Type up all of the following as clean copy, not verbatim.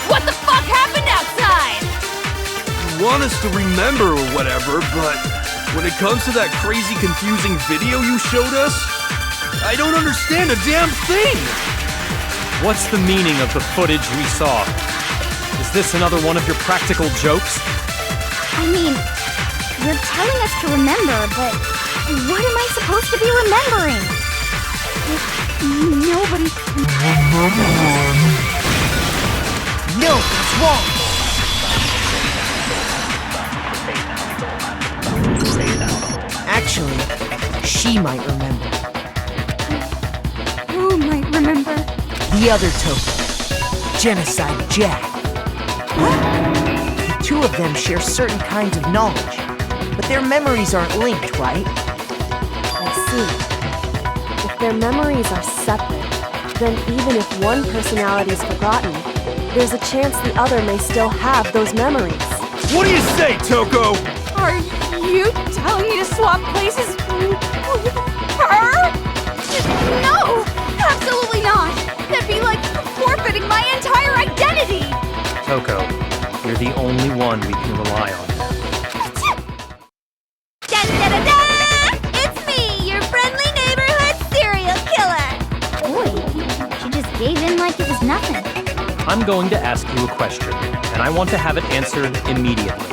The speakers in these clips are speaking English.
What the fuck happened outside? You want us to remember or whatever, but when it comes to that crazy, confusing video you showed us, I don't understand a damn thing! What's the meaning of the footage we saw? Is this another one of your practical jokes? I mean, you're telling us to remember, but what am I supposed to be remembering? Nobody can remember. No, it's wrong! Actually, she might remember. Who might remember? The other token, Genocide Jack. The two of them share certain kinds of knowledge, but their memories aren't linked, right? I see. If their memories are separate, then even if one personality is forgotten, there's a chance the other may still have those memories. What do you say, Toko? Are you telling me to swap places with her? No! Absolutely not! That'd be like forfeiting my entire identity! Toko, you're the only one we can rely on. Da-da-da-da! It's me, your friendly neighborhood serial killer! Boy, she just gave in like it was nothing. I'm going to ask you a question, and I want to have it answered immediately.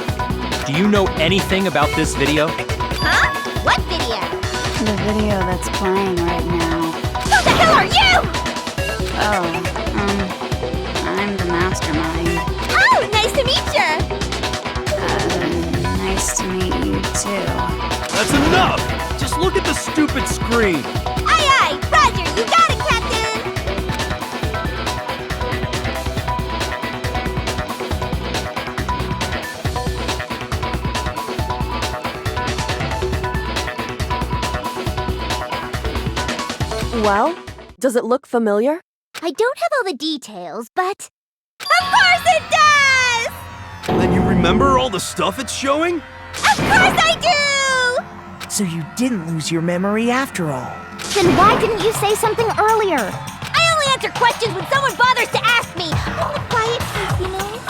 Do you know anything about this video? Huh? What video? The video that's playing right now. Who the hell are you? Oh, I'm the mastermind. Oh, nice to meet you! Nice to meet you too. That's enough! Just look at the stupid screen! Aye aye! Roger, you got it, Captain! Well, does it look familiar? I don't have all the details, but... Of course it does! Then you remember all the stuff it's showing? Of course I do! So you didn't lose your memory after all. Then why didn't you say something earlier? I only answer questions when someone bothers to ask me. All the quiet stuff, you know?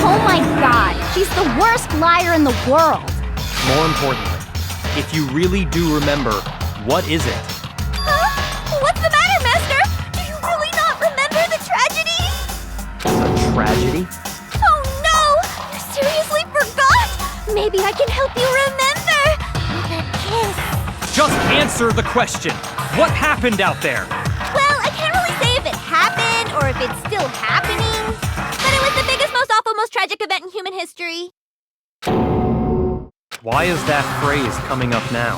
Oh my god, she's the worst liar in the world. More importantly, if you really do remember, what is it? Huh? What's the matter, Master? Do you really not remember the tragedy? A tragedy? Oh no! You seriously forgot? Maybe I can help you remember. That kiss. Just answer the question. What happened out there? Well, I can't really say if it happened or if it's still happening. But it was the biggest, most awful, most tragic event in human history. Why is that phrase coming up now?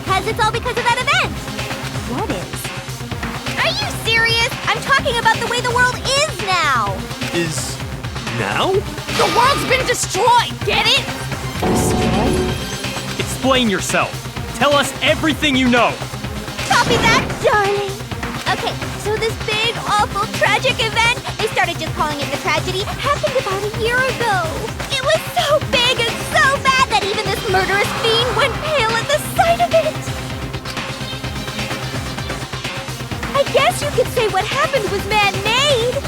Because it's all because of that event. What is? Are you serious? I'm talking about the way the world is now. Is... now? The world's been destroyed, get it? Explain yourself. Tell us everything you know. Copy that, darling. Okay, so this big, awful, tragic event, they started just calling it the tragedy, happened about a year ago. It was so big and so bad that even this murderous fiend went pale at the sight of it. I guess you could say what happened was man-made.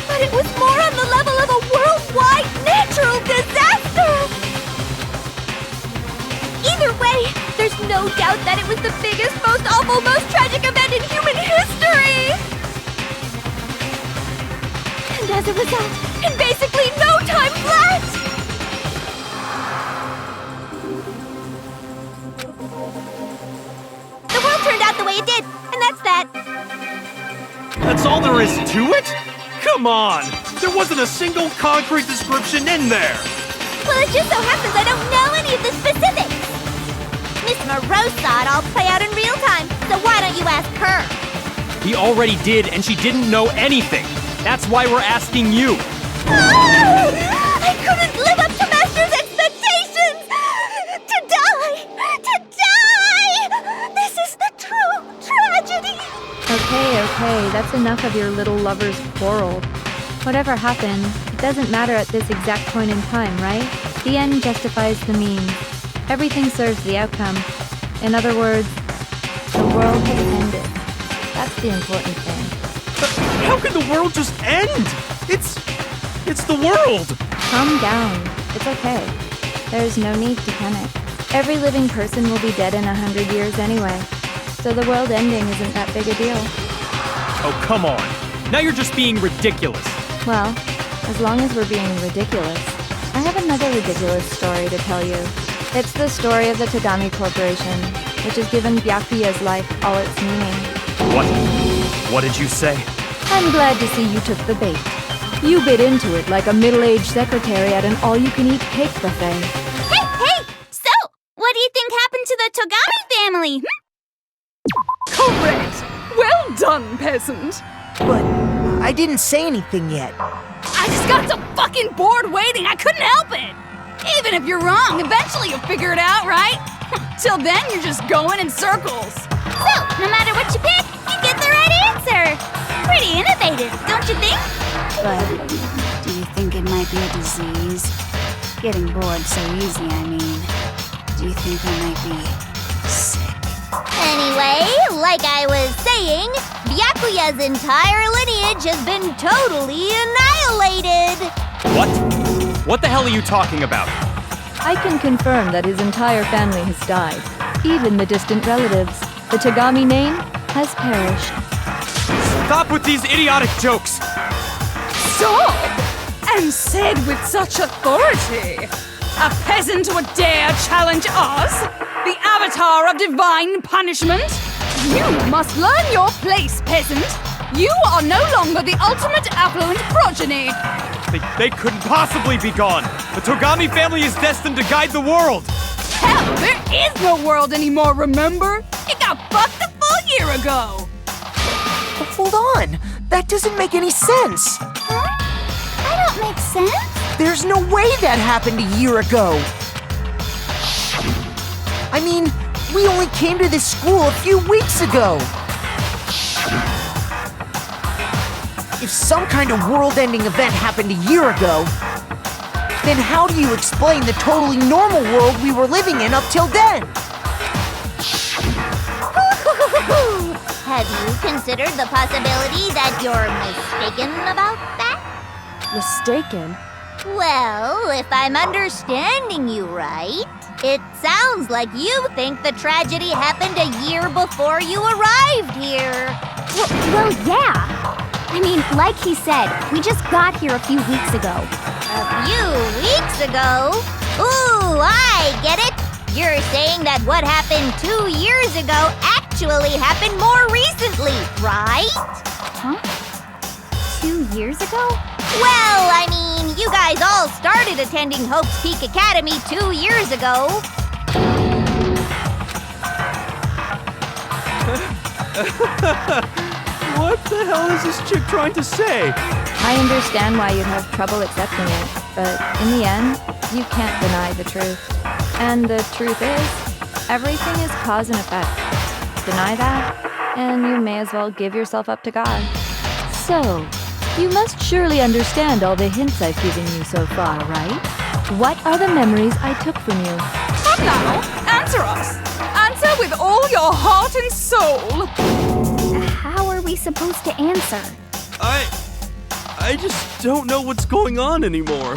But it was more on the level of a worldwide natural disaster. Either way, there's no doubt that it was the biggest, most awful, most tragic event in human history! And as a result, in basically no time flat! The world turned out the way it did, and that's that. That's all there is to it? Come on! There wasn't a single concrete description in there! Well, it just so happens I don't know any of the specifics. Miss Moreau saw it all play out in real time, so why don't you ask her? We already did, and she didn't know anything. That's why we're asking you. I couldn't live up to Master's expectations! To die! To die! This is the true tragedy! Okay, that's enough of your little lover's quarrel. Whatever happened, it doesn't matter at this exact point in time, right? The end justifies the means. Everything serves the outcome. In other words, The world has ended. That's the important thing. But how could the world just end? It's the world! Calm down. It's okay. There's no need to panic. Every living person will be dead in 100 years anyway. So the world ending isn't that big a deal. Oh, come on. Now you're just being ridiculous. Well, as long as we're being ridiculous, I have another ridiculous story to tell you. It's the story of the Togami Corporation, which has given Byakuya's life all its meaning. What? What did you say? I'm glad to see you took the bait. You bit into it like a middle-aged secretary at an all-you-can-eat cake buffet. Hey! So, what do you think happened to the Togami family? Correct! Well done, peasant! But I didn't say anything yet. I just got so fucking bored waiting, I couldn't help it! Even if you're wrong, eventually you'll figure it out, right? Till then, you're just going in circles. So, no matter what you pick, you get the right answer! Pretty innovative, don't you think? But do you think it might be a disease? Getting bored so easy, I mean. Do you think I might be sick? Anyway, like I was saying, Byakuya's entire lineage has been totally annihilated! What? What the hell are you talking about? I can confirm that his entire family has died. Even the distant relatives. The Togami name has perished. Stop with these idiotic jokes! Stop! And said with such authority! A peasant would dare challenge us? The avatar of divine punishment? You must learn your place, peasant! You are no longer the ultimate affluent progeny! They couldn't possibly be gone! The Togami family is destined to guide the world! Hell, there is no world anymore, remember? It got fucked a full year ago! But hold on! That doesn't make any sense! That don't make sense. There's no way that happened a year ago! I mean, we only came to this school a few weeks ago! If some kind of world-ending event happened a year ago, then how do you explain the totally normal world we were living in up till then? Have you considered the possibility that you're mistaken about that? Mistaken? Well, if I'm understanding you right, it sounds like you think the tragedy happened a year before you arrived here. Well, yeah. I mean, like he said, we just got here a few weeks ago. A few weeks ago? Ooh, I get it! You're saying that what happened 2 years ago actually happened more recently, right? Huh? 2 years ago? Well, I mean, you guys all started attending Hope's Peak Academy 2 years ago. What the hell is this chick trying to say? I understand why you'd have trouble accepting it, but in the end, you can't deny the truth. And the truth is, everything is cause and effect. Deny that, and you may as well give yourself up to God. So, you must surely understand all the hints I've given you so far, right? What are the memories I took from you? Come now, answer us! Answer with all your heart and soul! How are we supposed to answer? I just don't know what's going on anymore.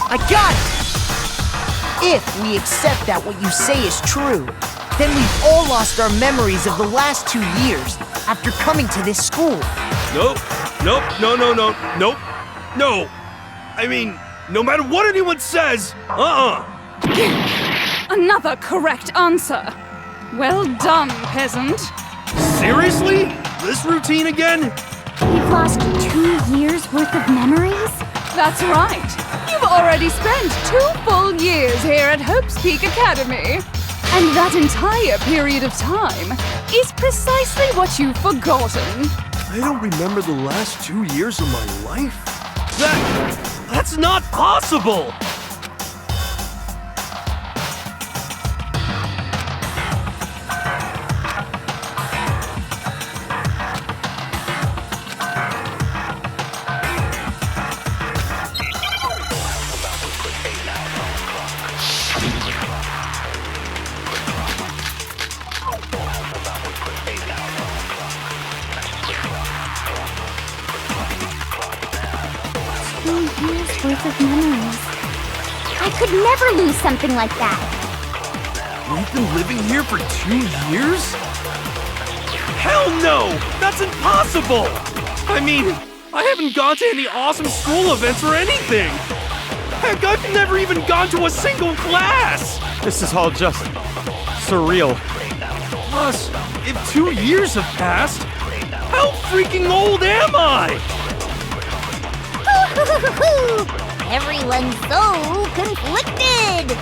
I got it! If we accept that what you say is true, then we've all lost our memories of the last 2 years after coming to this school. Nope. No. I mean, no matter what anyone says, Another correct answer. Well done, peasant. Seriously? This routine again? We've lost 2 years worth of memories? That's right. You've already spent 2 full years here at Hope's Peak Academy. And that entire period of time is precisely what you've forgotten. I don't remember the last 2 years of my life? That's not possible! Worth of memories. I could never lose something like that. We've been living here for 2 years? Hell no! That's impossible! I mean, I haven't gone to any awesome school events or anything! Heck, I've never even gone to a single class! This is all just surreal. Plus, if 2 years have passed, how freaking old am I? Everyone's so conflicted!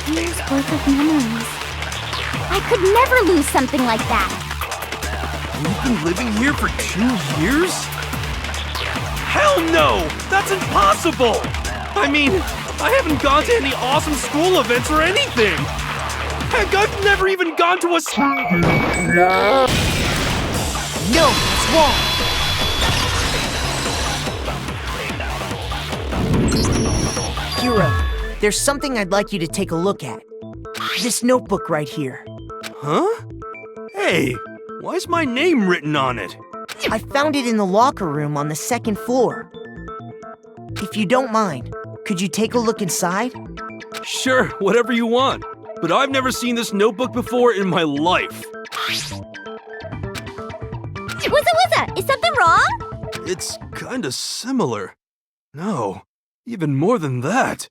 Years worth of memories. I could never lose something like that. We've been living here for 2 years? Hell no! That's impossible! I mean, I haven't gone to any awesome school events or anything! Heck, I've never even gone to a No, it's wrong. Hero, there's something I'd like you to take a look at. This notebook right here. Huh? Hey, why's my name written on it? I found it in the locker room on the 2nd floor. If you don't mind, could you take a look inside? Sure, whatever you want. But I've never seen this notebook before in my life. Wuzza, is something wrong? It's kinda similar. No, even more than that.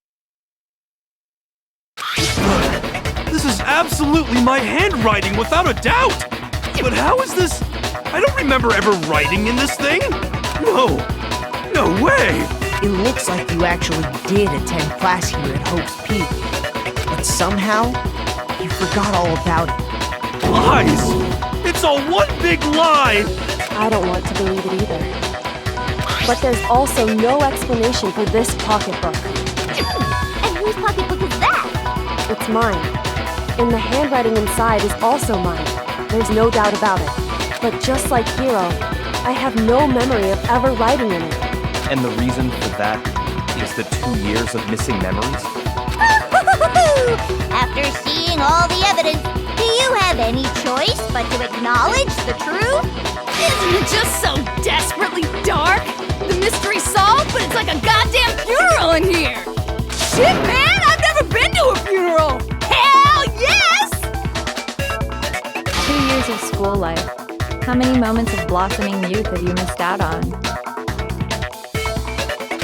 This is absolutely my handwriting, without a doubt! But how is this? I don't remember ever writing in this thing! No way! It looks like you actually did attend class here at Hope's Peak. But somehow, you forgot all about it. Lies! It's all one big lie! I don't want to believe it either. But there's also no explanation for this pocketbook. And whose pocketbook is that? It's mine. And the handwriting inside is also mine. There's no doubt about it. But just like Hiro, I have no memory of ever writing in it. And the reason for that is the 2 years of missing memories? After seeing all the evidence, do you have any choice but to acknowledge the truth? Isn't it just so desperately dark? The mystery's solved, but it's like a goddamn funeral in here! Shit, man! I've never been to a funeral! Hell yes! 2 years of school life. How many moments of blossoming youth have you missed out on?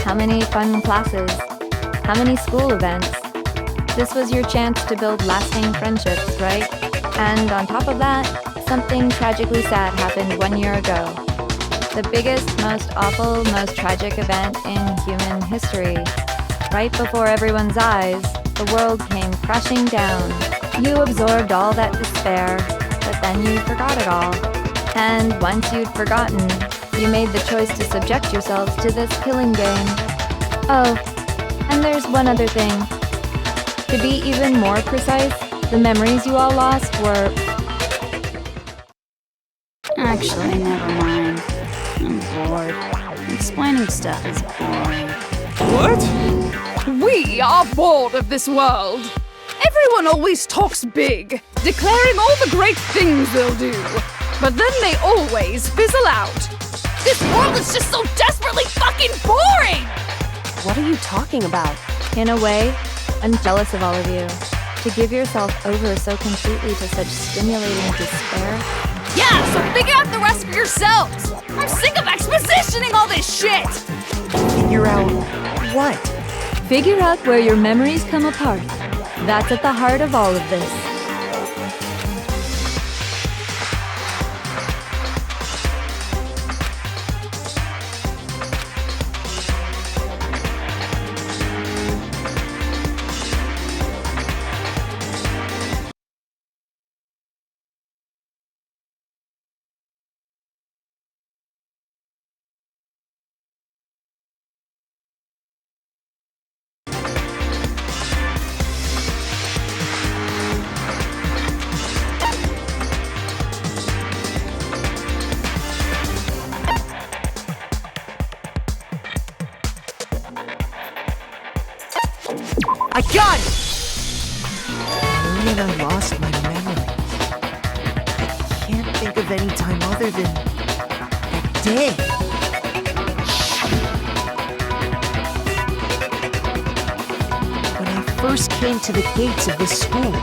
How many fun classes? How many school events? This was your chance to build lasting friendships, right? And on top of that, something tragically sad happened 1 year ago. The biggest, most awful, most tragic event in human history. Right before everyone's eyes, the world came crashing down. You absorbed all that despair, but then you forgot it all. And once you'd forgotten, you made the choice to subject yourselves to this killing game. Oh, and there's one other thing. To be even more precise, the memories you all lost were... Actually, never mind. I'm bored. Explaining stuff is boring. What? We are bored of this world. Everyone always talks big, declaring all the great things they'll do. But then they always fizzle out. This world is just so desperately fucking boring! What are you talking about? In a way, I'm jealous of all of you. To give yourself over so completely to such stimulating despair. Yeah, so figure out the rest for yourselves! I'm sick of expositioning all this shit! Figure out what? Figure out where your memories come apart. That's at the heart of all of this. I got it! The moment I lost my memories, I can't think of any time other than that day. When I first came to the gates of this school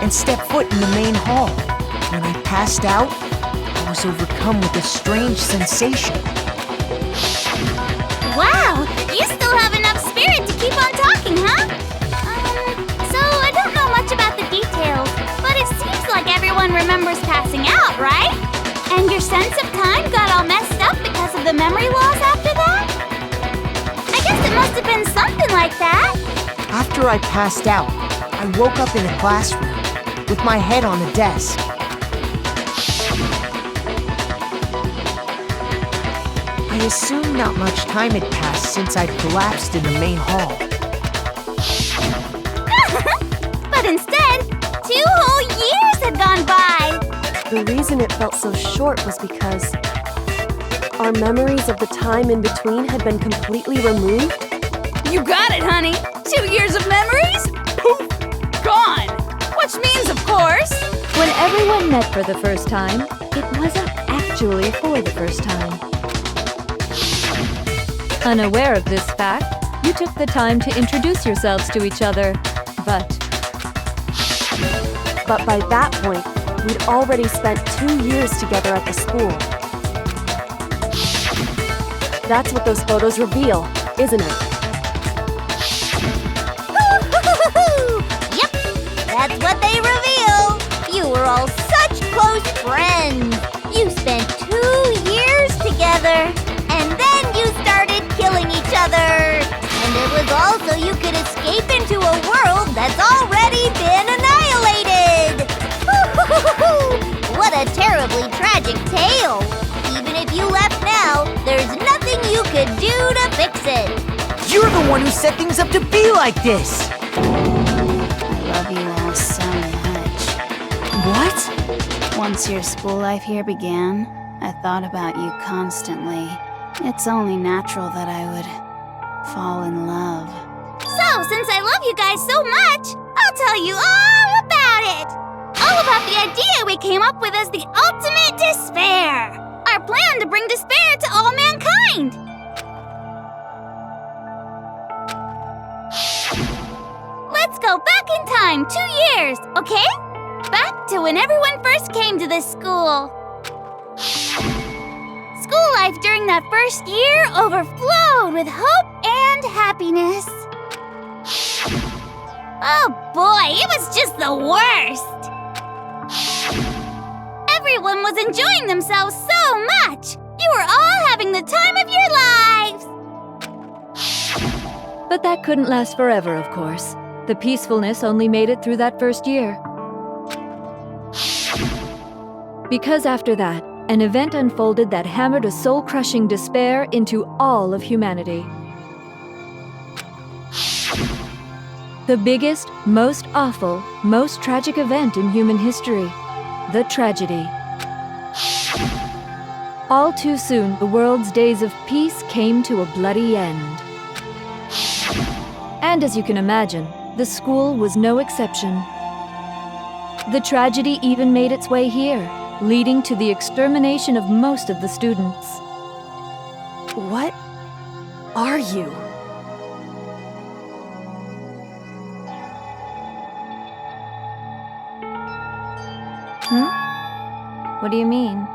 and stepped foot in the main hall, when I passed out, I was overcome with a strange sensation. Wow, you still have enough spirit to keep on talking, huh? So I don't know much about the details, but it seems like everyone remembers passing out, right? And your sense of time got all messed up because of the memory loss after that? I guess it must have been something like that. After I passed out, I woke up in a classroom with my head on the desk. I assumed not much time had passed since I'd collapsed in the main hall. But instead, 2 whole years had gone by. The reason it felt so short was because our memories of the time in between had been completely removed. You got it, honey! 2 years of memories? Poof! Gone! Which means, of course... When everyone met for the first time, it wasn't actually for the first time. Unaware of this fact, you took the time to introduce yourselves to each other, But by that point, we'd already spent 2 years together at the school. That's what those photos reveal, isn't it? Yep, that's what they reveal. You were all such close friends. You spent 2 years together, and then you started killing each other. And it was all so you could escape into a world that's already been annihilated. What a terribly tragic tale. Even if you left now, there's nothing you could do to fix it. You're the one who set things up to be like this! I love you all so much. What? Once your school life here began, I thought about you constantly. It's only natural that I would fall in love. So, since I love you guys so much, I'll tell you all about it. All about the idea we came up with as the ultimate despair. Our plan to bring despair to all mankind. Let's go back in time 2 years, okay? Back to when everyone first came to this school. School life during that first year overflowed with hope and happiness. Oh boy, it was just the worst. Everyone was enjoying themselves so much. You were all having the time of your lives. But that couldn't last forever, of course. The peacefulness only made it through that first year. Because after that, an event unfolded that hammered a soul-crushing despair into all of humanity. The biggest, most awful, most tragic event in human history. The tragedy. All too soon, the world's days of peace came to a bloody end. And as you can imagine, the school was no exception. The tragedy even made its way here, leading to the extermination of most of the students. What are you? What do you mean?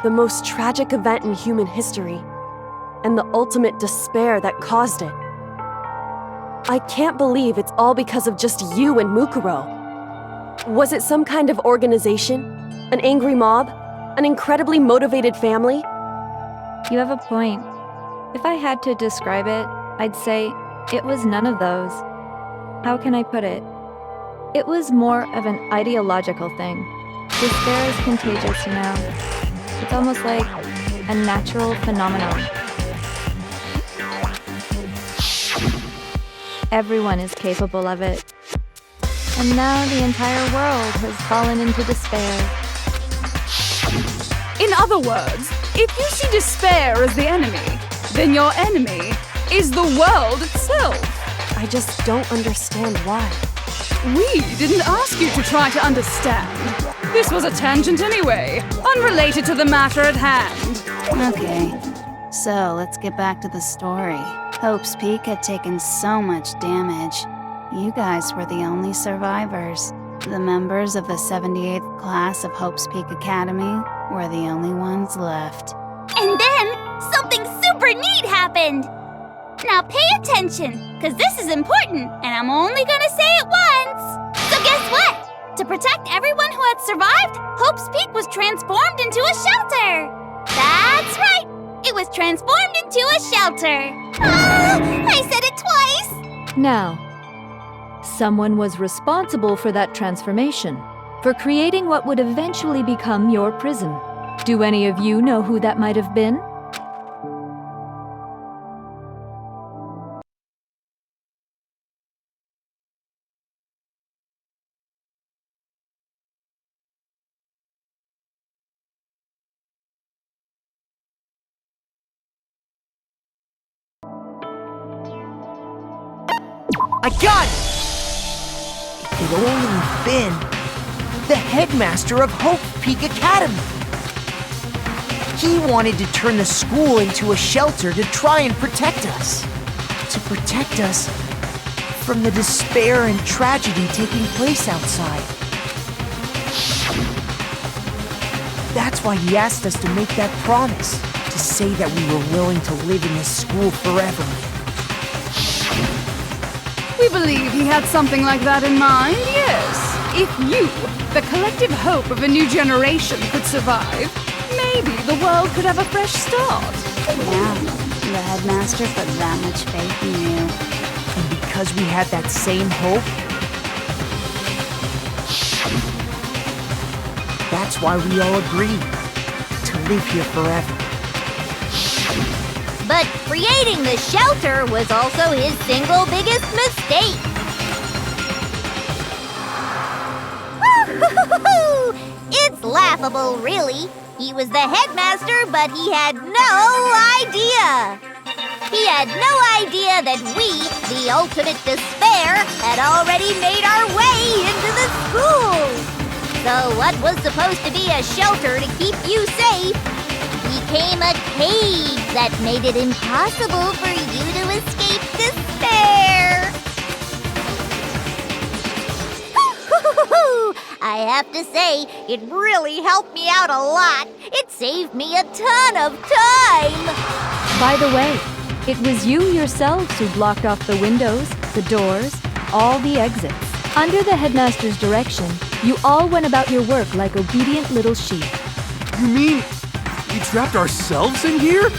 The most tragic event in human history, and the ultimate despair that caused it. I can't believe it's all because of just you and Mukuro. Was it some kind of organization? An angry mob? An incredibly motivated family? You have a point. If I had to describe it, I'd say it was none of those. How can I put it? It was more of an ideological thing. Despair is contagious, you know. It's almost like a natural phenomenon. Everyone is capable of it. And now the entire world has fallen into despair. In other words, if you see despair as the enemy, then your enemy is the world itself. I just don't understand why. We didn't ask you to try to understand. This was a tangent anyway, unrelated to the matter at hand. Okay, so let's get back to the story. Hope's Peak had taken so much damage. You guys were the only survivors. The members of the 78th class of Hope's Peak Academy were the only ones left. And then, something super neat happened! Now pay attention, because this is important, and I'm only gonna say it once! So guess what? To protect everyone who had survived, Hope's Peak was transformed into a shelter! That's right! It was transformed into a shelter! Ah! I said it twice! Now, someone was responsible for that transformation, for creating what would eventually become your prison. Do any of you know who that might have been? I got it! It could only have been the headmaster of Hope Peak Academy. He wanted to turn the school into a shelter to try and protect us. To protect us from the despair and tragedy taking place outside. That's why he asked us to make that promise, to say that we were willing to live in this school forever. We believe he had something like that in mind, yes. If you, the collective hope of a new generation, could survive, maybe the world could have a fresh start. Yeah, the headmaster put that much faith in you. And because we had that same hope, that's why we all agreed to live here forever. But creating the shelter was also his single biggest mistake. It's laughable, really. He was the headmaster, but he had no idea. He had no idea that we, the ultimate despair, had already made our way into the school. So what was supposed to be a shelter to keep you safe became a cage that made it impossible for you to escape despair. I have to say, it really helped me out a lot. It saved me a ton of time. By the way, it was you yourselves who blocked off the windows, the doors, all the exits. Under the headmaster's direction, you all went about your work like obedient little sheep. You mean we trapped ourselves in here?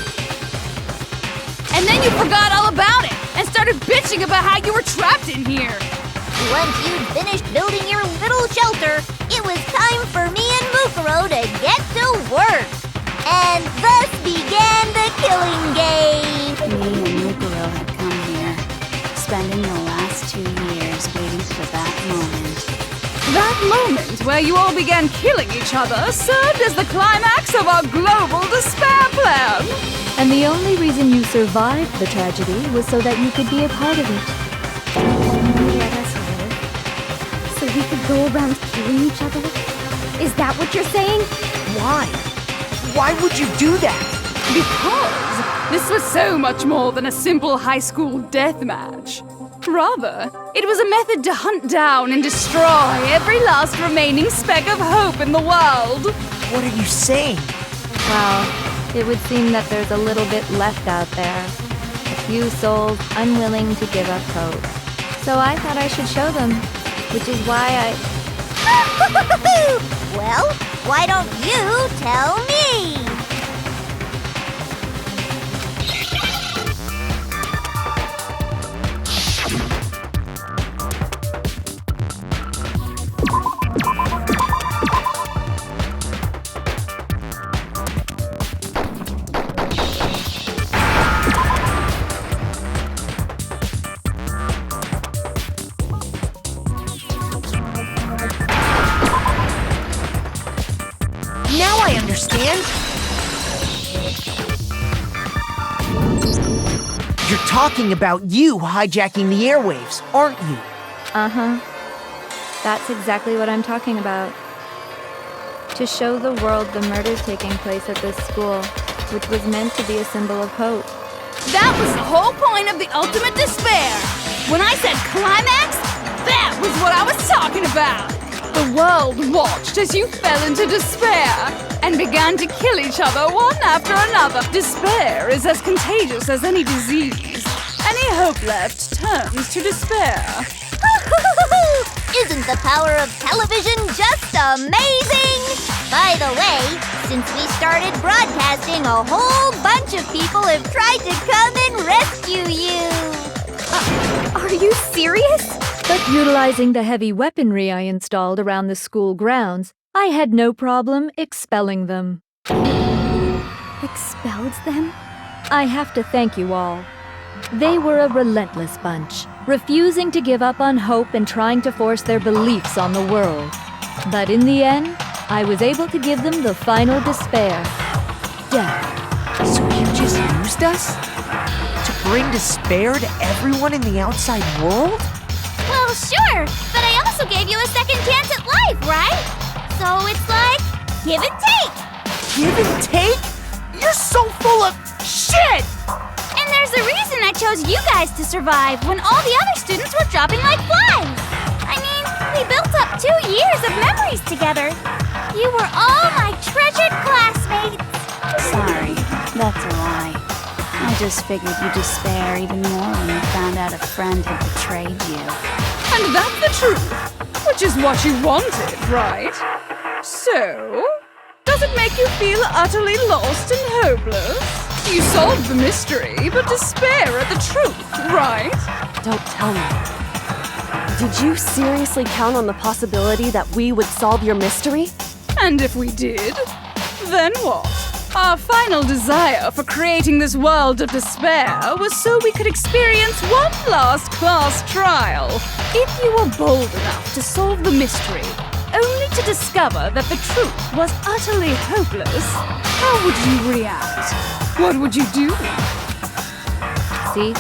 And then you forgot all about it and started bitching about how you were trapped in here. Once you'd finished building your little shelter, it was time for me and Mukuro to get killing game. Me and Mukuro had come here, spending the last 2 years waiting for that moment. That moment where you all began killing each other served as the climax of our global despair plan. And the only reason you survived the tragedy was so that you could be a part of it. You let us live, so we could go around killing each other? Is that what you're saying? Why? Why would you do that? Because this was so much more than a simple high school death match. Rather, it was a method to hunt down and destroy every last remaining speck of hope in the world. What are you saying? Well, it would seem that there's a little bit left out there. A few souls unwilling to give up hope. So I thought I should show them, which is why I... Well, why don't you tell me? Now I understand. You're talking about you hijacking the airwaves, aren't you? Uh-huh. That's exactly what I'm talking about. To show the world the murders taking place at this school, which was meant to be a symbol of hope. That was the whole point of the ultimate despair. When I said climax, that was what I was talking about. The world watched as you fell into despair and began to kill each other one after another. Despair is as contagious as any disease. Any hope left turns to despair. Isn't the power of television just amazing? By the way, since we started broadcasting, a whole bunch of people have tried to come and rescue you. Are you serious? But utilizing the heavy weaponry I installed around the school grounds, I had no problem expelling them. Expelled them? I have to thank you all. They were a relentless bunch, refusing to give up on hope and trying to force their beliefs on the world. But in the end, I was able to give them the final despair. Death. So you just used us? To bring despair to everyone in the outside world? Well, sure, but I also gave you a second chance at life, right? So it's like, give and take. Give and take? You're so full of shit! And there's a reason I chose you guys to survive when all the other students were dropping like flies. I mean, we built up 2 years of memories together. You were all my treasured classmates. Sorry, that's a lie. I just figured you'd despair even more when you found out a friend had betrayed you. And that's the truth, which is what you wanted, right? So, does it make you feel utterly lost and hopeless? You solved the mystery, but despair at the truth, right? Don't tell me. Did you seriously count on the possibility that we would solve your mystery? And if we did, then what? Our final desire for creating this world of despair was so we could experience one last class trial. If you were bold enough to solve the mystery, only to discover that the truth was utterly hopeless, how would you react? What would you do? See?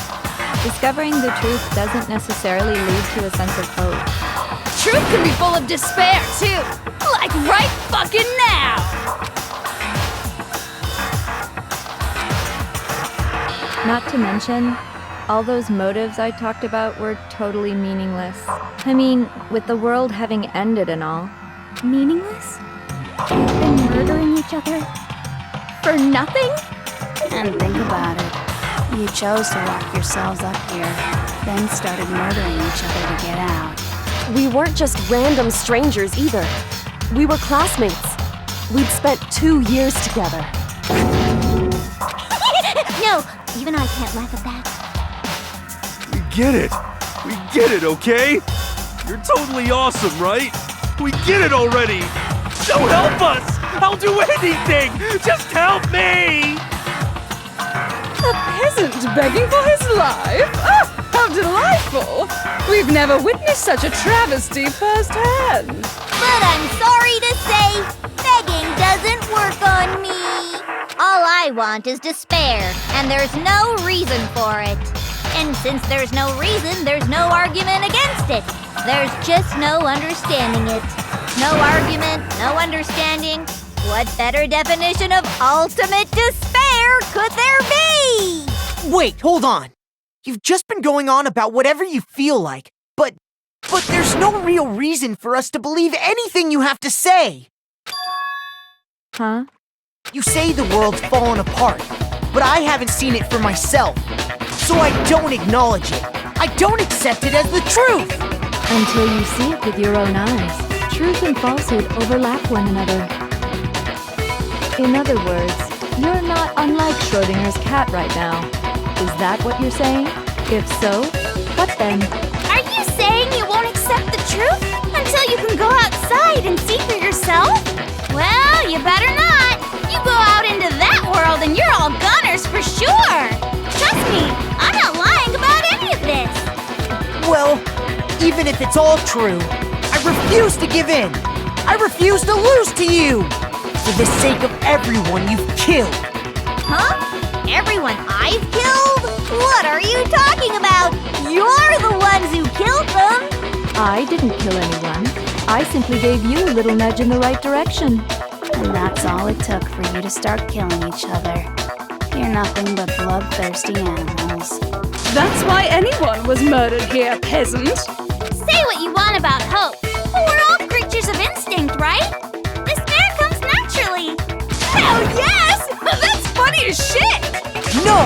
Discovering the truth doesn't necessarily lead to a sense of hope. Truth can be full of despair, too. Like right fucking now! Not to mention, all those motives I talked about were totally meaningless. I mean, with the world having ended and all. Meaningless? You've been murdering each other? For nothing? And think about it. You chose to lock yourselves up here, then started murdering each other to get out. We weren't just random strangers either. We were classmates. We'd spent 2 years together. No, even I can't laugh at that. We get it. We get it, okay? You're totally awesome, right? We get it already. So help us. I'll do anything. Just help me. A peasant begging for his life? Oh, how delightful! We've never witnessed such a travesty firsthand. But I'm sorry to say, begging doesn't work on me. All I want is despair, and there's no reason for it. And since there's no reason, there's no argument against it. There's just no understanding it. No argument, no understanding. What better definition of ultimate despair could there be? Wait, hold on. You've just been going on about whatever you feel like, but there's no real reason for us to believe anything you have to say. Huh? You say the world's fallen apart, but I haven't seen it for myself. So I don't acknowledge it. I don't accept it as the truth. Until you see it with your own eyes. Truth and falsehood overlap one another. In other words, you're not unlike Schrodinger's cat right now. Is that what you're saying? If so, what then? Are you saying you won't accept the truth until you can go outside and see for yourself? Well, you better not. You go out into that world and you're all gunners for sure. Trust me, I'm not lying about any of this. Well, even if it's all true, I refuse to give in. I refuse to lose to you. For the sake of everyone you've killed. Huh? Everyone I've killed? What are you talking about? You're the ones who killed them. I didn't kill anyone. I simply gave you a little nudge in the right direction. And that's all it took for you to start killing each other. You're nothing but bloodthirsty animals. That's why anyone was murdered here, peasant. Say what you want about hope, but we're all creatures of instinct, right? Despair comes naturally. Hell yes! That's funny as shit! No!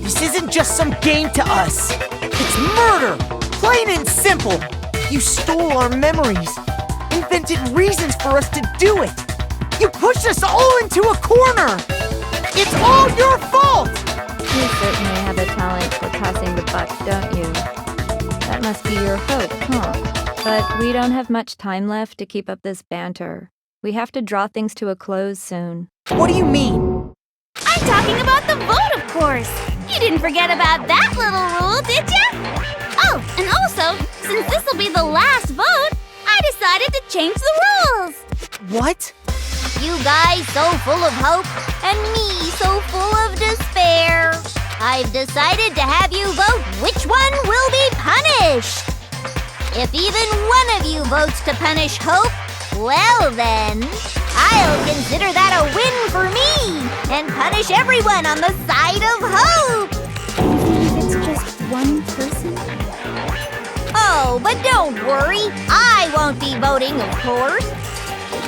This isn't just some game to us. It's murder! Plain and simple! You stole our memories, invented reasons for us to do it. You pushed us all into a corner! It's all your fault! You certainly have a talent for passing the buck, don't you? That must be your hope, huh? But we don't have much time left to keep up this banter. We have to draw things to a close soon. What do you mean? I'm talking about the vote, of course. You didn't forget about that little rule, did ya? Oh, and also, since this will be the last vote, I decided to change the rules. What? You guys so full of hope, and me so full of despair. I've decided to have you vote which one will be punished. If even one of you votes to punish hope, well then, I'll consider that a win for me and punish everyone on the side of hope. Even if it's just one person? Oh, but don't worry, I won't be voting, of course.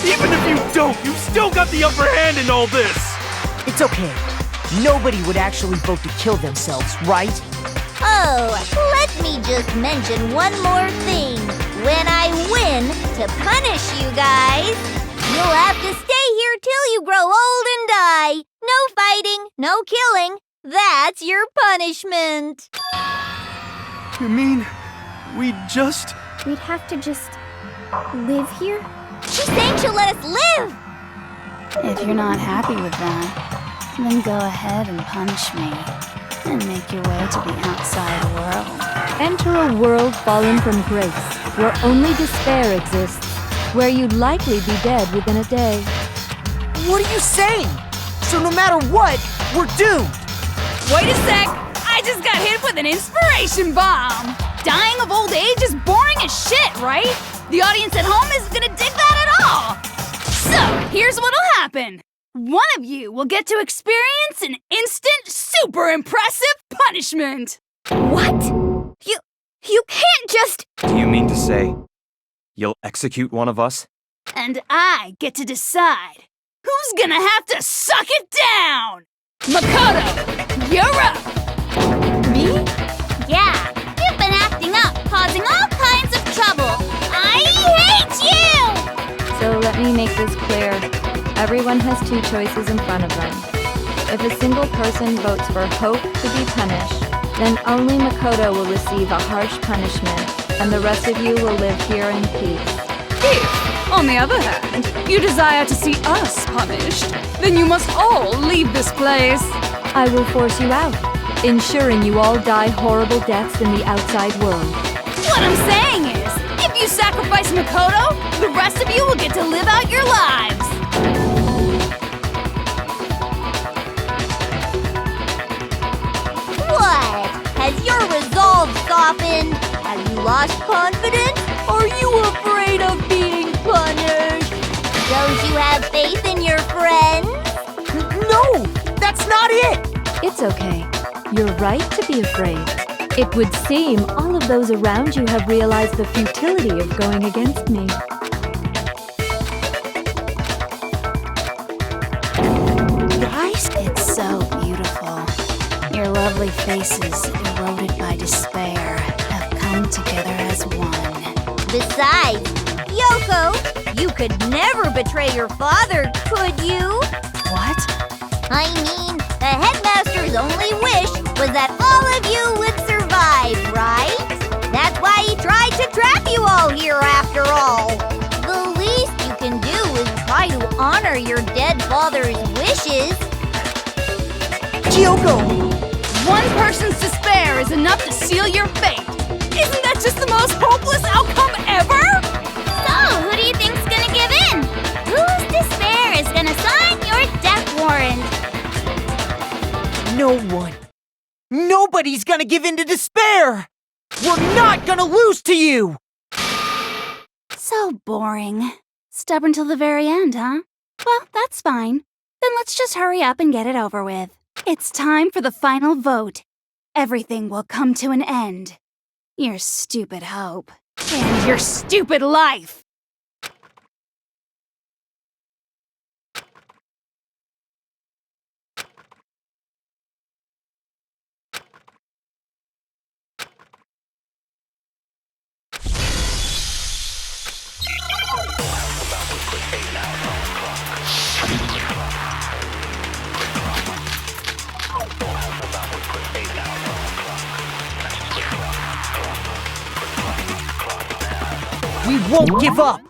Even if you don't, you've still got the upper hand in all this! It's okay. Nobody would actually vote to kill themselves, right? Oh, let me just mention one more thing. When I win to punish you guys, you'll have to stay here till you grow old and die. No fighting, no killing. That's your punishment. You mean, we'd We'd have to just live here? She's saying she'll let us live. If you're not happy with that, then go ahead and punish me and make your way to the outside world. Enter a world fallen from grace, where only despair exists, where you'd likely be dead within a day. What are you saying? So no matter what, we're doomed. Wait a sec! I just got hit with an inspiration bomb! Dying of old age is boring as shit, right? The audience at home isn't gonna dig that at all! So, here's what'll happen. One of you will get to experience an instant, super impressive punishment! What? You can't just... Do you mean to say you'll execute one of us? And I get to decide who's gonna have to suck it down! Makoto, you're up! Me? Yeah, you've been acting up, causing all kinds of trouble. I hate you! So let me make this clear. Everyone has two choices in front of them. If a single person votes for Hope to be punished, then only Makoto will receive a harsh punishment, and the rest of you will live here in peace. If, on the other hand, you decide desire to see us punished, then you must all leave this place. I will force you out, ensuring you all die horrible deaths in the outside world. What I'm saying is, if you sacrifice Makoto, the rest of you will get to live out your lives. What? Has your resolve softened? Have you lost confidence? Are you afraid of being punished? Don't you have faith in your friends? No, that's not it! It's okay. You're right to be afraid. It would seem all of those around you have realized the futility of going against me. Guys, it's so beautiful. Your lovely faces, eroded by despair, have come together as one. Besides, Yoko, you could never betray your father, could you? What? I mean, the headmaster's only wish was that all of you would survive, right? That's why he tried to trap you all here after all. The least you can do is try to honor your dead father's wishes. Kyoko! One person's despair is enough to seal your fate. Isn't that just the most hopeless outcome ever? So, who do you think's gonna give in? Whose despair is gonna sign your death warrant? No one. Nobody's gonna give in to despair! We're not gonna lose to you! So boring. Stubborn till the very end, huh? Well, that's fine. Then let's just hurry up and get it over with. It's time for the final vote. Everything will come to an end. Your stupid hope. And your stupid life. We won't give up!